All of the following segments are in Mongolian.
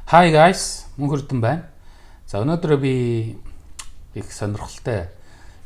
Hi guys, мөнхөрдөн байна. За өнөөдөр би их сонирхолтой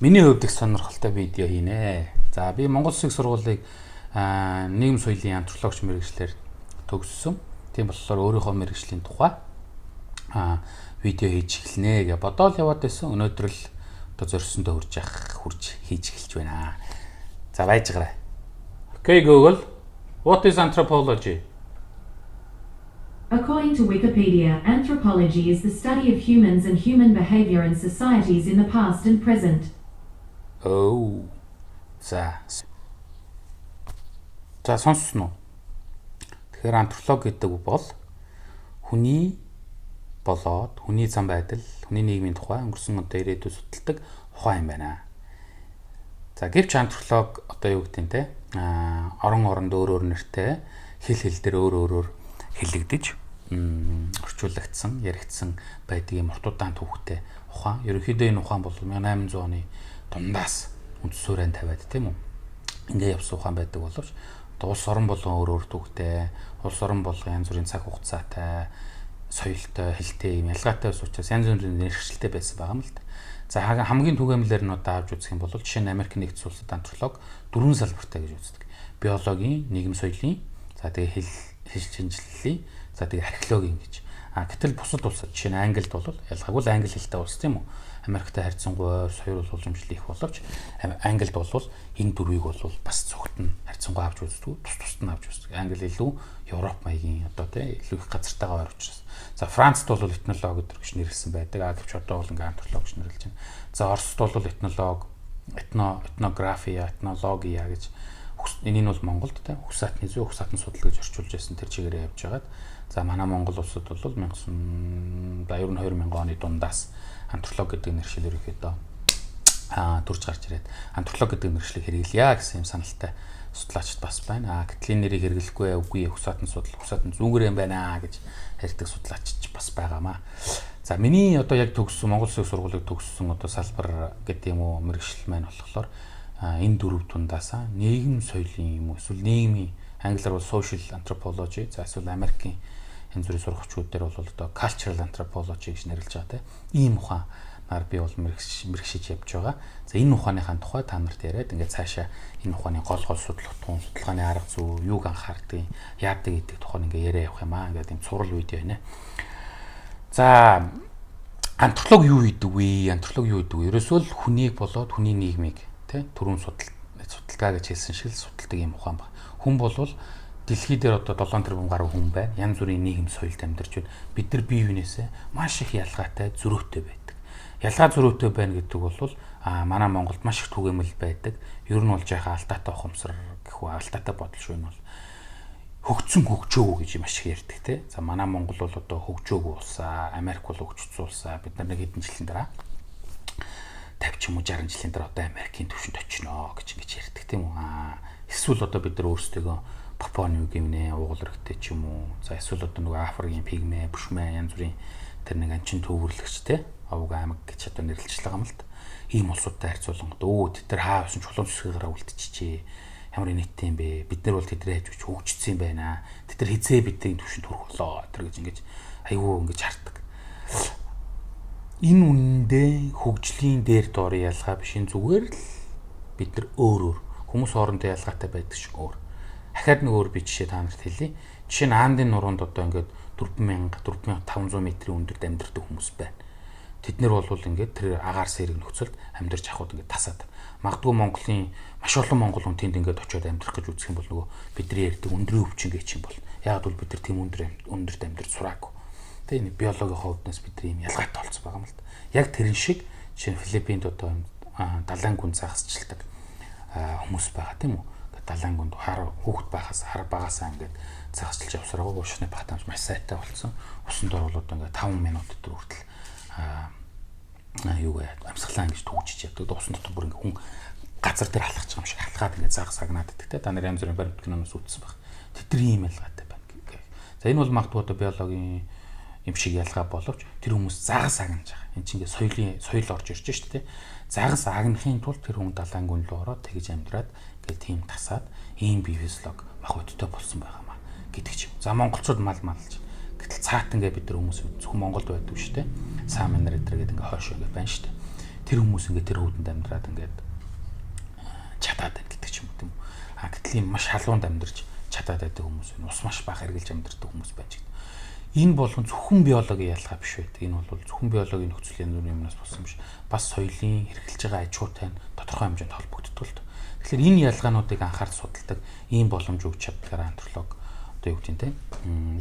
миний хувьд их сонирхолтой видео хийнэ. За би Монгол Улсын сургуулийг нийгэм соёлын антропологч мэргэжлэр төгссөн. Тийм болохоор өөрийнхөө мэргэжлийн тухай видео хийж эхэлнэ гэж бодоод яваад байсан. Өнөөдөр л одоо зорьсондоо хурж хийж эхэлж байна. За баяжгараа. Okay Google, what is anthropology? According to Wikipedia, anthropology is the study of humans and human behavior in societies in the past and present. Oh. За сонссноо. Тэгэхээр антропологи гэдэг үг бол хүний болоод хүний зам байдал, хүний нийгмийн тухай өнгөрсөн одоо ирээдүйд судалдаг ухаан юм байна. За гэвч антрополог одоо юу гэдэг нь те оронд өөр нэртэй хэл дээр өөрөөр хэлэгдэж орчуулагдсан, яригдсан байдаг юм уртудаан түүхтэй ухаан. Ерөнхийдөө энэ ухаан бол 1800 оны дундаас үндэс суурьнд тавиад тийм үү. Ингээ явсан ухаан байдаг боловч улс орон болгон өөр түүхтэй, улс орон болгон янз бүрийн цаг хугацаатай, соёлтой, хэлтэй юм ялгаатай ус учраас янз бүрийн нэршилтэй байсан байгаа юм л да. За хамгийн түгээмлэр нь одоо авч үзэх юм бол жишээ нь Америк нэгдсэн улсад антрополог 4 салбартай гэж үздэг. Биологийн, нийгэм соёлын, за тэгээ хэл шинжилгэлийн, за тэгээ археологийн гэж. Гэтэл бусад улсад жишээ нь Англид бол ялгаагүй л англи хэлтэй улс тийм үү. Америктэй харьцангуй соёл уламжлал их боловч Англид бол энэ дөрвийг бол бас зөвхөн харьцангуй авч үздэг, тус нь авч үздэг. Англи илүү Европ маягийн одоо тийм илүү их газартайгаа ойр учраас. За Францд бол этнолог гэж нэрлсэн байдаг. Гэвч одоо бол ингээ антрополог гэж нэрлэж байна. За Оросд бол этнолог, этнография, этнология гэж. Энийг бол Монголд тийм хүсаатны зүй, хүсаатны судал гэж орчуулж байсан тэр чигээрээ явж байгаад. За манай Монгол улсад бол 2000 оны дундаас антрополог гэдэг нэршил ерөнхийдөө төрж гарч ирээд антрополог гэдэг нэршлиг хэрэглэе гэсэн юм саналтай судлаачд бас байна. Гэтэл энэ нэрийг хэрэглэхгүй үгүй хүсаатны судал, хүсаатны зүүгэр юм байна гэж ярьдаг судлаачд бас байгаамаа. За миний одоо яг төгссөн Монгол Улсын сургуулийг төгссөн одоо салбар гэдэг юм уу мэргэжил маань болохоор энэ дөрөв тундаасаа нийгэм соёлын юм уу эсвэл нийгмийн англиар бол social anthropology, за эсвэл Америкийн янз бүрийн сургагчид дээр бол одоо cultural anthropology гэж нэрлэж байгаа тийм ийм ухаанаар би бол мэргэшиж явж байгаа. За энэ ухааныхаа тухай та нарт яриад ингээд цаашаа энэ ухааны гол судалгааны арга зүй, юуг анхаардаг, яадаг гэдэг тухайн ингээд яриа явах юм аа. Ингээд ийм цуврал видео байна. За антрополог юу гэдэг вэ? Антрополог юу гэдэг вэ? Ерөөсөө л хүнийг болоод хүний нийгмийг тийм түрүүн судалгаа гэж хэлсэн шиг судалдаг юм ухаан ба. Хүн болвол дэлхий дээр одоо 7 тэрбум гаруй хүн байна. Янз бүрийн нийгэм соёлд амьдарч байна. Бид нар бие биенээсээ маш их ялгаатай, зөрүүтэй байдаг. Ялгаа зөрүүтэй байна гэдэг бол манай Монголд маш их түгээмэл байдаг. Ер нь бол жаахан алдаатай ухамсар гэх үү, алдаатай бодол шүү нь бол хөгжсөн хөгжөөгөө гэж маш их ярьдаг те. За манай Монгол бол одоо хөгжөөгөө улсаа, Америк бол хөгжсөн улсаа. Бид нар нэг хэдэн жилийн дараа 50 ч юм уу 60 жилийн дараа одоо Америкийн түвшинд очино гэж ингэж ярьдаг тийм үү. Эсвэл одоо бид нар өөрсдөө Папуа Нью Гинэ, Угал өргөтэй ч юм уу. За эсвэл одоо нөгөө Африкийн пигмэ, бүшмэ янз бүрийн тэр нэг анчин төвөрлөгчтэй овг аймаг гэж одоо нэрлэж байгаа юм л да. Ийм улсуудтай харьцуулангууд тэд нар хаа явсан чулуун зүсгээрээ үлдчихжээ. Ямар нийттэй юм бэ? Бид нар бол тэдний хажууч хөгжсөн юм байна. Тэд нар хизээ бидний түвшинд хүрэх болоо. Тэр гэж ингэж айгүй ингэж хардаг. Энэ үнэндээ хөгжлийн дээр доорын ялгаа биш энэ зүгээр л бид нар өөр хүмүүс хоорондоо ялгаатай байдаг шиг өөр. Дахиад нэг өөр би жишээ та нарт хэлье. Жишээ нь Аандын нуруунд одоо ингээд 4500 метрийн өндөрт амьдардаг хүмүүс байна. Тэд нар бол ингээд тэр агаар сэрэг нөхцөлд амьдарч ахууд ингээд тасаад. Магадгүй Монголын маш олон монгол хүн тэнд ингээд очиод амьдрах гэж үзэх юм бол нөгөө бидний ярьдаг өндрийн өвчин гэж юм бол яг бол бид нар тийм өндөрт амьдарч сураагүй. Тэгээ энэ биологийн хувьднаас бидний юм ялгаатай болсон байгаа юм л да. Яг тэрэн шиг жишээ нь Филиппинд одоо далайн гүн загасчилдаг хүмүүс байгаа тийм үү? Далайн гүнд хүүхэд байхаас хар багасаа ингээд загасчилж явсараа уушны багтаамж маш сайтай болсон. Усанд орвол одоо ингээд 5 минут дотор хүртэл юу яа амьсгалаа ингэж төгжиж яддаг. Усан дотор бүр ингээд хүн газар дээр алхаж байгаа юм шиг алхаад ингээд загас агнаад иддэг те. Та нар янз бүрийн баримт киноноос үзсэн баг. Тэдний ийм ялгаатай байна. За энэ бол магадгүй одоо биологийн юм шиг ялгаа боловч тэр хүмүүс загас агнаж байгаа. Энд чинь ингээд соёл орж ирж шүү дээ. Загас агнахын тулд тэр хүн далайн гүн рүү ороод тэгж амьдраад гэл тийм тасаад ийм бие физиолог мах өдтэй болсон байгаамаа гэдэг ч юм. За монголчууд мал малж Гэтэл цаат ингээ бид нар хүмүүс зөвхөн Монголд байдаг шүү дээ. Саамын нар эдэр гэдэг ингээ хойш ингээ байна шүү дээ. Тэр хүмүүс ингээ тэр хөвдөнд амьдраад ингээ чадаад байна гэдэг ч юм уу тийм үү. Гэтэл ийм маш халуунд амьдарч чадаад байдаг хүмүүс байна. Ус маш бага хэрглэж амьдардаг хүмүүс байж байгаа. Энэ болгон зөвхөн биологийн ялгаа биш байдаг. Энэ бол зөвхөн биологийн нөхцөлийн янз бүрийн юмнаас болсон биш. Бас соёлын хэрглэж байгаа аж ахуйтай тодорхой хэмжээнд холбогддог л. Тэгэхээр энэ ялгаануудыг анхаарч судалдаг ийм боломж өгч чаддгаар антрополог одоо юу гэдэг нь те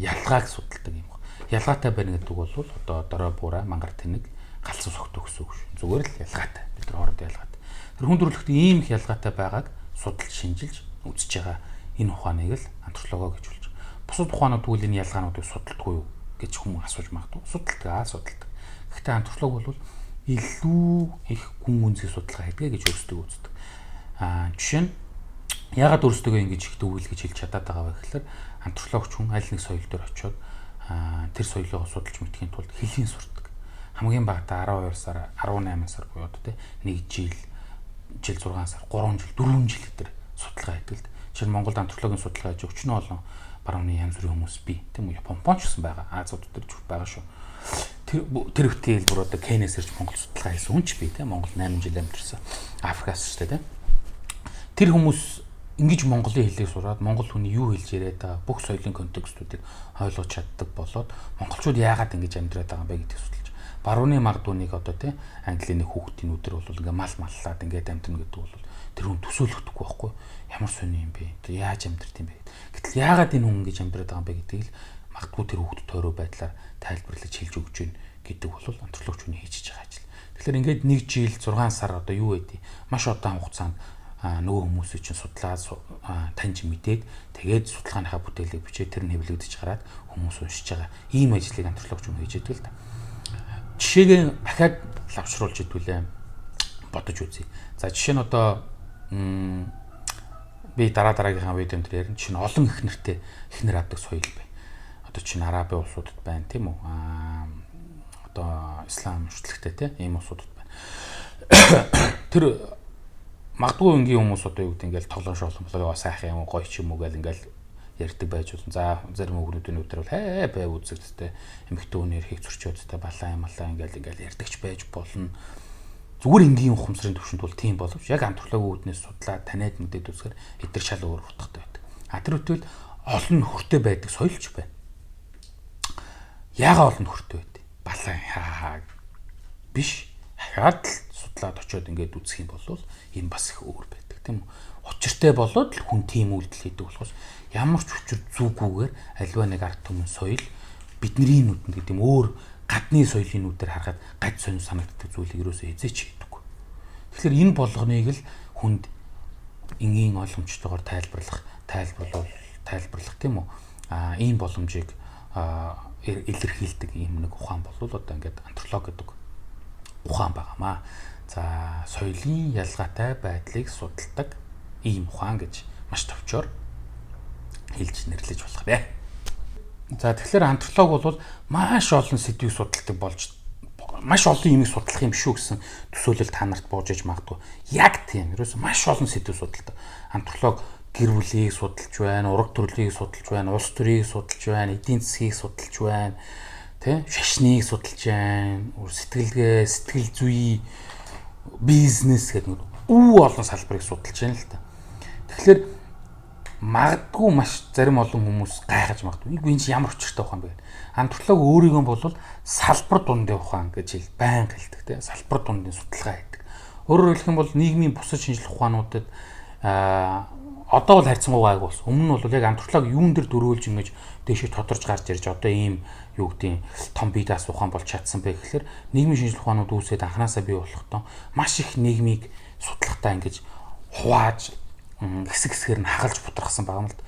ялгааг судалдаг юм байна. Ялгаатай байна гэдэг бол одоо дорой буура, мангар тэнэг, галцсан согтуу гэсэн үг шүү. Зүгээр л ялгаатай. Бид нар хоорондоо ялгаатай. Тэр хүн төрөлхтөн ийм их ялгаатай байгааг судалж шинжилж үзэж байгаа энэ ухааныг л антропологоо гэж болж байна. Бусад ухаанууд үйл энэ ялгаануудыг судалдаггүй юу гэж хүмүүс асууж магадгүй. Судалдаг. Гэхдээ антрополог бол илүү их гүн үнцгийг судалгаа хийдэг гэж өөрсдөө үздэг. Жишээ нь яагаад өөрсдөө ингэж их төвөл гэж хэлж чадаад байгаа вэ гэхээр антропологч хүн аль нэг соёл дээр очиод тэр соёлоо судалж мэдхийн тулд хэлийг сурдаг. Хамгийн багадаа 12 сар, 18 сар буюу одоо нэг жил 6 сар, 3 жил, 4 жил гэдэг судалгаа хийдэг. Жишээ нь Монголд антропологийн судалгаа хийж өчнөө олон барууны янз бүрийн хүмүүс бий. Тийм үү? Японч гэсэн байгаа. Азууд дээр ч байгаа шүү. Тэр хөтөл бүр одоо Кенээс ирж Монгол судалгаа хийсэн хүн ч бий. Тийм Монгол 8 жил амьдэрсэн. Африкаас ч тийм. Тэр хүмүүс ингэж монголын хэлийг сураад монгол хүний юу хэлж яриад байгаа бүх соёлын контекстүүдийг ойлгож чаддаг болоод монголчууд яагаад ингэж амьдраад байгаа юм бэ гэдгийг судалж. Барууны магдууныг одоо тийм английн хүүхдийн өдөр бол ингээ маллаад ингээд амьдрна гэдэг бол тэр хүн төсөөлөхдөггүй байхгүй ямар сони юм бэ? Тэр яаж амьдрт юм бэ? Гэтэл яагаад энэ хүн ингэж амьдраад байгаа юм бэ гэдгийг л магадгүй тэр хүүхд тойроо байдлаар тайлбарлаж хэлж өгч гин гэдэг бол антропологч хүний хийж байгаа ажил. Тэгэхээр ингээд 1 жил 6 сар одоо юу байдгийг маш удаан хугацаанд нөгөө хүмүүсийг чинь судлаад таньж мэдээд тэгээд судалгааныхаа бүтээлийг бичээд тэр нь хэвлэгдэж гараад хүмүүс уншиж байгаа. Ийм ажлыг антропологч хүн хийж идэг л да. Жишээг дахиад лавшруулж идвүлээ бодож үзье. За жишээ нь одоо би дараагийнхаа видеонд ярина. Жишээ нь олон их нэр авдаг соёл бай. Одоо чинь Арабын улсуудад байна тийм үү? Одоо ислам шүтлэгтэй тийм ийм улсуудад байна. Тэр магадгүй энгийн хүмүүс одоо юу гэдэг ингээл тоглоом шоолон болоо сайхан юм гоё ч юм уу гэл ингээл ярьдаг байж болно. За зарим хүүхдүүдийн өдөр бол бай үзэгдтэй эмэгтэй хүний эрхийг зөрчөөдтэй балаа ингээл ярьдагч байж болно. Зүгээр энгийн ухамсарын төвшөнд бол тийм боловч яг антропологийн үүднээс судлаад таниад мэдээд үзэхээр эдгээр шал өөр утгатай байдаг. Тэр үтэл олон нөхөртэй байдаг соёлч байна. Яагаад олон нөхөртэй байдаг? Балаа биш. Дахиад л судлаад очиод ингээд үзэх юм бол энэ бас их өөр байдаг тийм үү. Учиртай болоод л хүн тийм үйлдэл хийдэг болохоос ямар ч учир зүггүйгээр аливаа нэг ард түмэн соёл бидний нүдэнд гэдэг юм өөр гадны соёлын нүдээр харахад гад сонир санагддаг зүйлийг юусоо эзэж хийдэггүй. Тэгэхээр энэ болгоныг л хүнд энгийн ойлгомжтойгоор тайлбарлах тийм үү. Ийм боломжийг илэрхийлдэг ийм нэг ухаан бол одоо ингээд антрополог гэдэг ухаан байгаамаа. За соёлын ялгаатай байдлыг судалдаг ийм ухаан гэж маш товчоор хэлж нэрлэж болох бай. За тэгэхээр антрополог бол маш олон сэдвийг судалдаг болж маш олон юмыг судлах юм шүү гэсэн төсөөлөл та нарт бууж иж магадгүй. Яг тийм. Ерөөсөө маш олон сэдв судалдаг. Антрополог гэр бүлийг судалж байна, ураг төрлийг судалж байна, улс төрийг судалж байна, эдийн засгийг судалж байна. Тэ шашныг судалж байна, сэтгэлгээ, сэтгэл зүй, бизнес гэдэг олон салбарыг судалж байна л та. Тэгэхээр магадгүй маш зарим олон хүмүүс гайхаж магадгүй. Энэ чинь ямар учиртай ухаан бэ? Антрополог өөрийгөө бол салбар дундын ухаан гэж байнга хэлдэг те. Салбар дундын судалгаа хийдэг. Өөрөөр хэлэх юм бол нийгмийн бусад шинжлэх ухаануудад одоо бол харьцангуй гайг болсон. Өмнө нь бол яг антрополог юун дээр дөрөөлж ингэж дээшээ тодорж гарч ирж одоо ийм юу гэдгийг том бие даасан ухаан болж чадсан бэ гэхээр нийгмийн шинжлэх ухаанууд үүсээд анханасаа бий болохдоо маш их нийгмийг судлахтаа ингэж хувааж хэсэг хэсгээр нь хагалж бутрахсан байгаа юм л.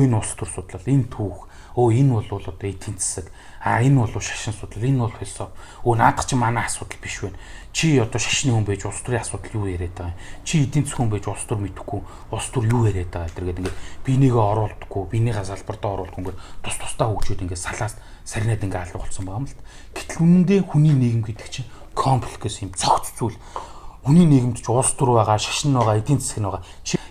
Энэ улс төр судлал, энэ түүх, энэ бол одоо эдийн засаг, энэ бол шашин судлал, энэ бол философи. Наадах чи манай асуудал биш вэ? Чи одоо шашны хүн байж улс төрийн асуудал юу яриад байгаа юм? Чи эдийн засгийн хүн байж улс төр мэдэхгүй, улс төр юу яриад байгаа гэдэг ингээд бинийгээ оруулдаггүй, бинийгээ салбартаа оруулдаггүй ингээд тусдаа хөгжөөд ингээд салаас сарниад ингээд алга болсон байгаа юм л. Гэтэл үнэндээ хүний нийгэм гэдэг чинь комплекс юм цогц зүйл. хүний нийгэмд ч улс төр байгаа, шашин байгаа, эдийн засаг нь байгаа.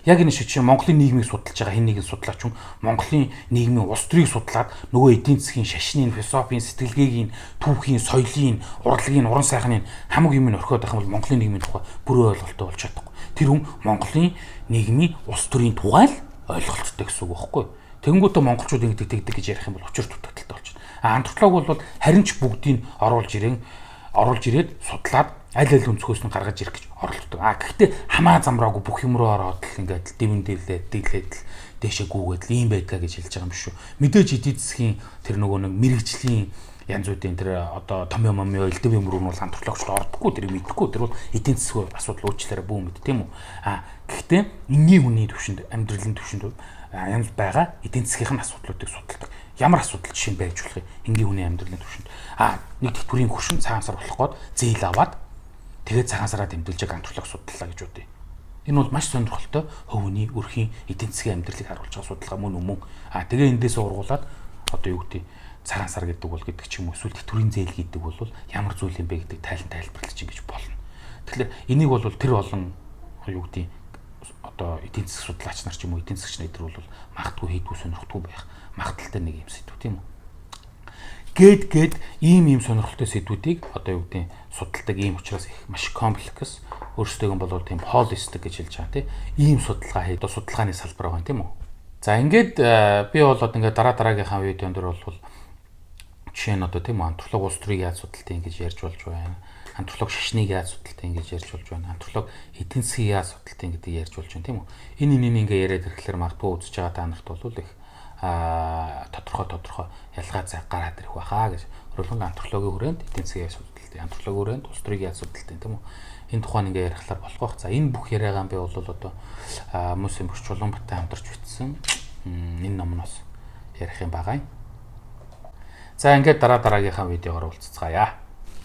Яг энэ шиг чинь Монголын нийгмийг судалж байгаа хэн нэгэн судлаач хүн Монголын нийгмийн улс төрийг судлаад нөгөө эдийн засгийн, шашнын, философийн, сэтгэлгээгийн, түүхийн, соёлын, урлагийн, уран сайхны хамаг юмыг орхиод байх юм бол Монголын нийгмийн тухай бүрэн ойлголттой болж чадахгүй. Тэр хүн Монголын нийгмийн улс төрийн тухай л ойлголттой гэсэн үг байхгүй юу? Тэгэнгүүтээ монголчууд ингэдэг тэгдэг гэж ярих юм бол учир дутагдaltaй болчихно. Антрополог бол харин ч бүгдийг оруулж ирээд судлаад аль өнцгөөс нь гаргаж ирэх гэж оролддог. Гэхдээ хамаа замраагүй бүх юм руу ороод л ингээд дэвэн дэглээд л дээшээ гүгээд л ийм байдгаа гэж хэлж байгаа юм шүү. Мэдээж эдийн засгийн тэр нөгөө нэг мэрэгжлийн янз бүрийн тэр одоо том юм элдв юм руу нь бол антропологч ордоггүй, тэр мэдэхгүй, тэр бол эдийн засгийн асуудал уучлаарай бүү мэд тийм үү. Гэхдээ энгийн хүний төвшөнд, амьдралын төвшөнд янз байгаа эдийн засгийн асуудлуудыг судалдаг. Ямар асуудал жишээ нь байж болох юм энгийн хүний амьдралын төвшөнд. Нэг их төрийн хөршин цагаан сар болох гээд зээл аваад тэгээд цагаан сараа тэмдэглэж антрополог судлаа гэж үдээ. Энэ бол маш сонирхолтой хөвөний өрхийн эдийн засгийн амьдралыг харуулж байгаа судалгаа мөн өмнө. Тэгээ эндээс ургуулад одоо юу гэдэг цагаан сар гэдэг ч юм уу эсвэл төрийн зээл гэдэг бол ямар зүйл юм бэ гэдэг тайлбарлаж ингэж болно. Тэгэхээр энийг бол тэр олон юу гэдэг одоо эдийн засаг судлаач нар ч юм уу эдийн засагч нар бол магадгүй хийдгүү сонирхдгүй байх магадaltaй нэг юм сэдв тийм үү. Гээд ийм сонирхолтой сэдвүүдийг одоо юу гэдэг судалдаг ийм учраас их маш комплекс өөрсдөө бол тийм холистик гэж хэлж байгаа тийм ийм судалгаа хийдэг судалгааны салбар байгаа тийм үү. За ингээд би болоод ингээд дараагийнхаа видеон дээр бол жишээ нь одоо тийм антрополог улс төрийг яаж судалдаг ингэж ярьж болж байна. Антрополог шашныг яаж судалдаг ингэж ярьж болж байна. Антрополог эдийн засгийг яаж судалдаг гэдэг ярьж болж байна тийм үү. Энэ ингээ яриад ирэхлээр магадгүй үзэж байгаа та нарт бол их тодорхой ялгаа зай гараад ирэх байхаа гэж. Өөрөлдөн антропологийн хүрээнд эдийн засгийн судалтай, антропологийн хүрээнд улс төрийг яаж судалтай тийм үү. Энэ тухайн ингээ ярихлаар болох байх. За энэ бүх яриагаан би бол одоо Мөсийн Бөрч Чулуунбаттай хамтарч бичсэн энэ номноос ярих юм байгаа юм. За ингээд дараагийнхаа видеогоор уулзцгаая.